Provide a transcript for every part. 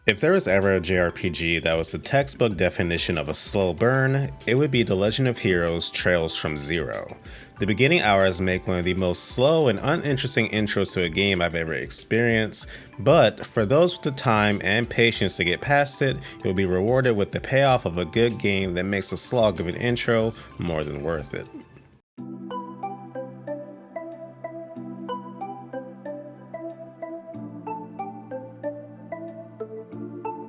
If there was ever a JRPG that was the textbook definition of a slow burn, it would be The Legend of Heroes Trails from Zero. The beginning hours make one of the most slow and uninteresting intros to a game I've ever experienced, but for those with the time and patience to get past it, you'll be rewarded with the payoff of a good game that makes the slog of an intro more than worth it.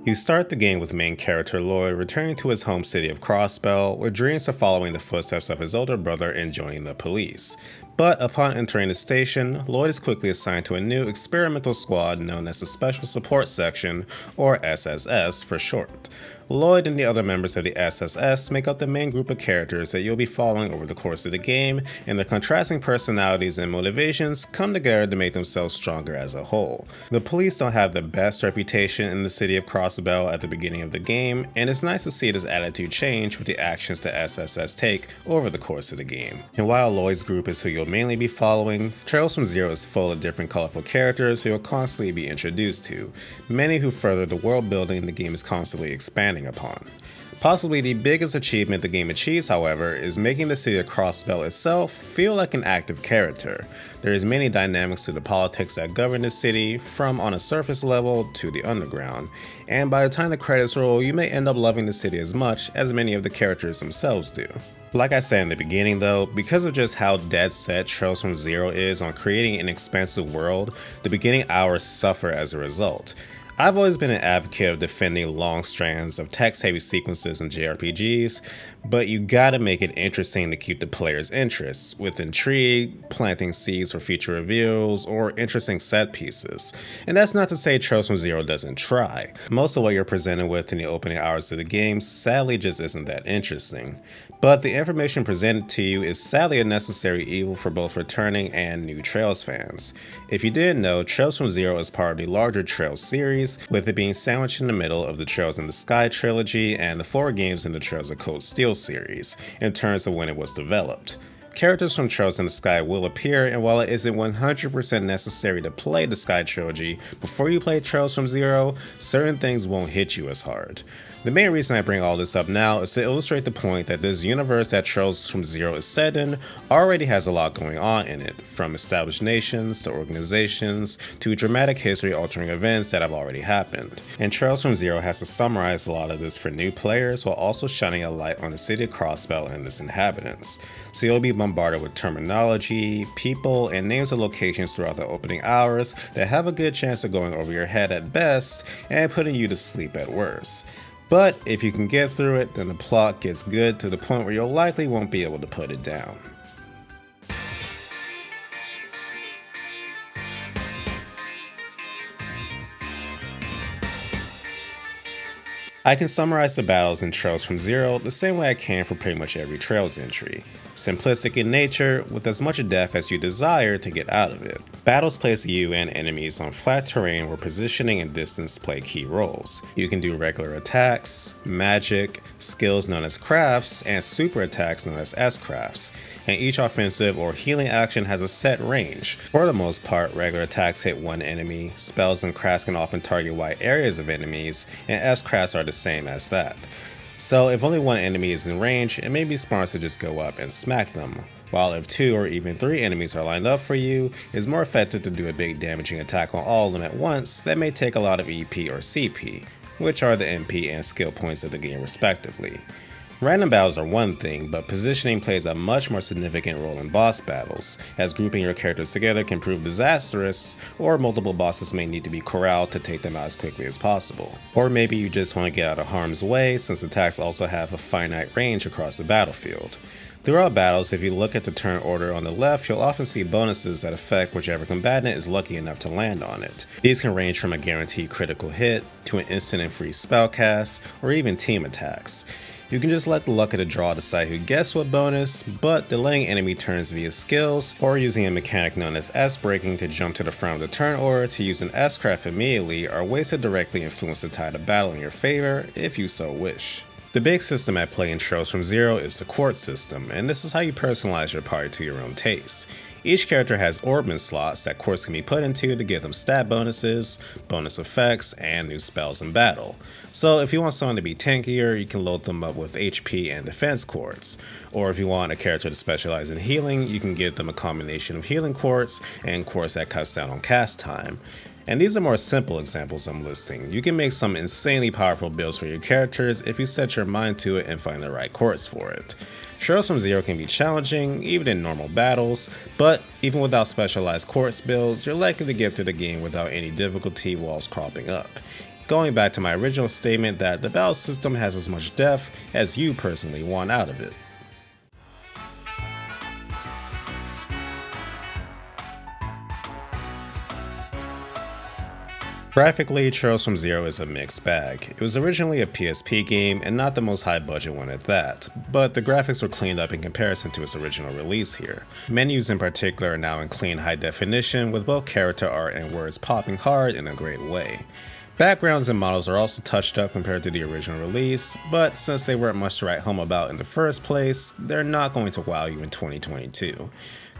You start the game with main character Lloyd returning to his home city of Crossbell, with dreams of following the footsteps of his older brother and joining the police. But upon entering the station, Lloyd is quickly assigned to a new experimental squad known as the Special Support Section, or SSS for short. Lloyd and the other members of the SSS make up the main group of characters that you'll be following over the course of the game, and their contrasting personalities and motivations come together to make themselves stronger as a whole. The police don't have the best reputation in the city of Crossbell at the beginning of the game, and it's nice to see this attitude change with the actions the SSS take over the course of the game. And while Lloyd's group is who you'll mainly be following, Trails from Zero is full of different colorful characters who you'll constantly be introduced to, many who further the world building the game is constantly expanding upon. Possibly the biggest achievement the game achieves, however, is making the city of Crossbell itself feel like an active character. There is many dynamics to the politics that govern the city, from on a surface level to the underground, and by the time the credits roll, you may end up loving the city as much as many of the characters themselves do. Like I said in the beginning though, because of just how dead set Trails from Zero is on creating an expansive world, the beginning hours suffer as a result. I've always been an advocate of defending long strands of text-heavy sequences in JRPGs, but you gotta make it interesting to keep the player's interests, with intrigue, planting seeds for future reveals, or interesting set pieces. And that's not to say Trails from Zero doesn't try. Most of what you're presented with in the opening hours of the game sadly just isn't that interesting. But the information presented to you is sadly a necessary evil for both returning and new Trails fans. If you didn't know, Trails from Zero is part of the larger Trails series, with it being sandwiched in the middle of the Trails in the Sky trilogy and the 4 games in the Trails of Cold Steel series, in terms of when it was developed. Characters from Trails in the Sky will appear, and while it isn't 100% necessary to play the Sky trilogy before you play Trails from Zero, certain things won't hit you as hard. The main reason I bring all this up now is to illustrate the point that this universe that Trails from Zero is set in already has a lot going on in it, from established nations to organizations to dramatic history-altering events that have already happened. And Trails from Zero has to summarize a lot of this for new players while also shining a light on the city of Crossbell and its inhabitants. So you'll be bombarded with terminology, people, and names of locations throughout the opening hours that have a good chance of going over your head at best and putting you to sleep at worst. But if you can get through it, then the plot gets good to the point where you likely won't be able to put it down. I can summarize the battles in Trails from Zero the same way I can for pretty much every Trails entry. Simplistic in nature, with as much depth as you desire to get out of it. Battles place you and enemies on flat terrain where positioning and distance play key roles. You can do regular attacks, magic, skills known as crafts, and super attacks known as S-crafts, and each offensive or healing action has a set range. For the most part, regular attacks hit one enemy, spells and crafts can often target wide areas of enemies, and S-crafts are the same as that. So if only one enemy is in range, it may be smart to just go up and smack them, while if 2 or even 3 enemies are lined up for you, it's more effective to do a big damaging attack on all of them at once that may take a lot of EP or CP, which are the MP and skill points of the game respectively. Random battles are one thing, but positioning plays a much more significant role in boss battles, as grouping your characters together can prove disastrous, or multiple bosses may need to be corralled to take them out as quickly as possible. Or maybe you just want to get out of harm's way, since attacks also have a finite range across the battlefield. Throughout battles, if you look at the turn order on the left, you'll often see bonuses that affect whichever combatant is lucky enough to land on it. These can range from a guaranteed critical hit, to an instant and free spell cast, or even team attacks. You can just let the luck of the draw decide who gets what bonus, but delaying enemy turns via skills, or using a mechanic known as S-breaking to jump to the front of the turn order to use an S-craft immediately are ways to directly influence the tide of battle in your favor, if you so wish. The big system at play in Trails from Zero is the Quartz system, and this is how you personalize your party to your own taste. Each character has orbment slots that Quartz can be put into to give them stat bonuses, bonus effects, and new spells in battle. So if you want someone to be tankier, you can load them up with HP and defense Quartz. Or if you want a character to specialize in healing, you can give them a combination of healing Quartz and Quartz that cuts down on cast time. And these are more simple examples I'm listing. You can make some insanely powerful builds for your characters if you set your mind to it and find the right Quartz for it. Trails from Zero can be challenging, even in normal battles, but even without specialized Quartz builds, you're likely to get through the game without any difficulty walls cropping up. Going back to my original statement that the battle system has as much depth as you personally want out of it. Graphically, Trails from Zero is a mixed bag. It was originally a PSP game and not the most high budget one at that, but the graphics were cleaned up in comparison to its original release here. Menus in particular are now in clean high definition with both character art and words popping hard in a great way. Backgrounds and models are also touched up compared to the original release, but since they weren't much to write home about in the first place, they're not going to wow you in 2022.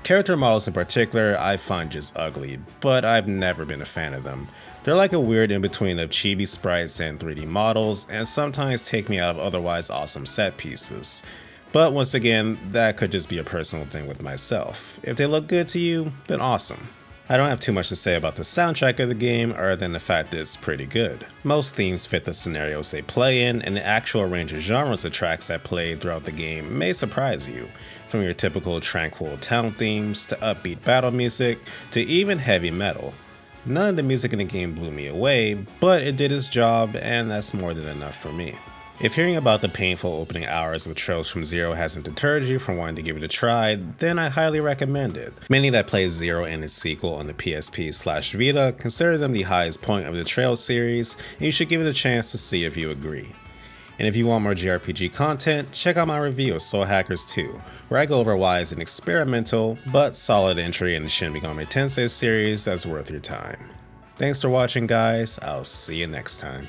Character models in particular I find just ugly, but I've never been a fan of them. They're like a weird in-between of chibi sprites and 3D models, and sometimes take me out of otherwise awesome set pieces. But once again, that could just be a personal thing with myself. If they look good to you, then awesome. I don't have too much to say about the soundtrack of the game other than the fact that it's pretty good. Most themes fit the scenarios they play in, and the actual range of genres of tracks that play throughout the game may surprise you. From your typical tranquil town themes, to upbeat battle music, to even heavy metal. None of the music in the game blew me away, but it did its job, and that's more than enough for me. If hearing about the painful opening hours of Trails from Zero hasn't deterred you from wanting to give it a try, then I highly recommend it. Many that play Zero and its sequel on the PSP/Vita consider them the highest point of the Trails series, and you should give it a chance to see if you agree. And if you want more JRPG content, check out my review of Soul Hackers 2, where I go over why it's an experimental but solid entry in the Shin Megami Tensei series that's worth your time. Thanks for watching guys, I'll see you next time.